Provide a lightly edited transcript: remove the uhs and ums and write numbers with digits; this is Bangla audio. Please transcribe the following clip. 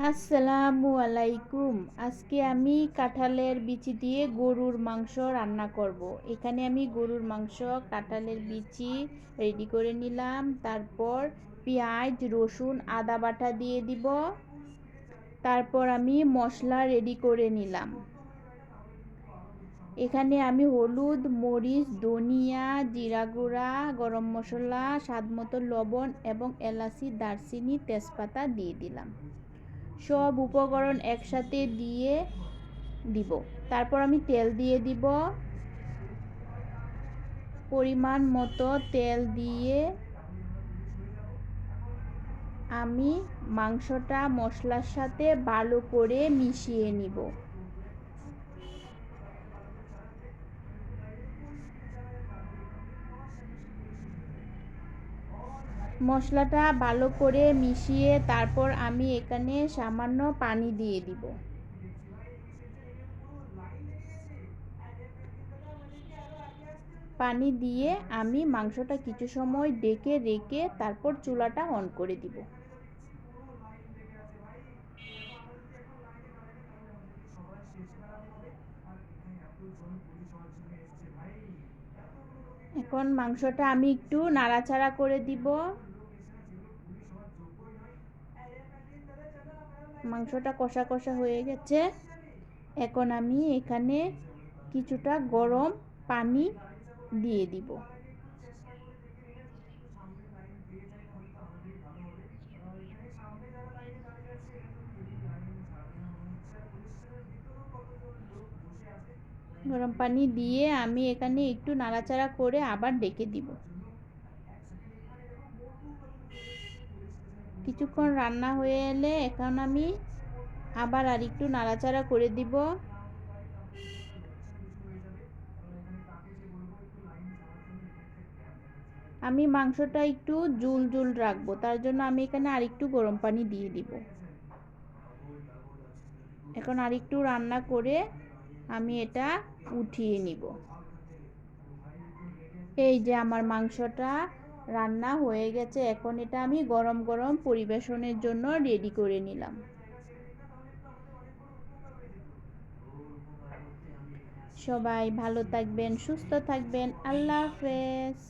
আসসালামু আলাইকুম। আজকে আমি কাঁঠালের বিচি দিয়ে গরুর মাংস রান্না করব। এখানে আমি গরুর মাংস, কাঁঠালের বিচি রেডি করে নিলাম। তারপর পেঁয়াজ, রসুন, আদা বাটা দিয়ে দিব। তারপর আমি মশলা রেডি করে নিলাম। এখানে আমি হলুদ, মরিচ, ধনিয়া, জিরা গুঁড়া, গরম মশলা, স্বাদমতো লবণ এবং এলাচি, দারচিনি, তেজপাতা দিয়ে দিলাম। সব উপকরণ একসাথে দিয়ে দিব। তারপর আমি তেল দিয়ে দিব। পরিমাণ মতো তেল দিয়ে আমি মাংসটা মশলার সাথে ভালো করে মিশিয়ে নিব। মশলাটা ভালো করে মিশিয়ে তারপর আমি এখানে সামান্য পানি দিয়ে দিব। পানি দিয়ে আমি মাংসটা কিছু সময় ঢেকে রেখে তারপর চুলাটা অন করে দিব। এখন মাংসটা আমি একটু নাড়াচাড়া করে দিব। মাংসটা কষা কষা হয়ে গেছে। এখন আমি এখানে কিছুটা গরম পানি দিয়ে দিব। গরম পানি দিয়ে আমি এখানে একটু নাড়াচাড়া করে আবার ডেকে দিব। কিছুক্ষণ রান্না হয়ে এলে এখন আমি আবার আরেকটু নাড়াচাড়া করে দিব। আমি মাংসটা একটু ঝুল ঝুল রাখবো, তার জন্য আমি এখানে আরেকটু গরম পানি দিয়ে দিব। এখন আরেকটু রান্না করে আমি এটা উঠিয়ে নিব। এই যে আমার মাংসটা রান্না হয়ে গেছে। এখন এটা আমি গরম গরম পরিবেশনের জন্য রেডি করে নিলাম। সবাই ভালো থাকবেন, সুস্থ থাকবেন। আল্লাহ হাফেজ।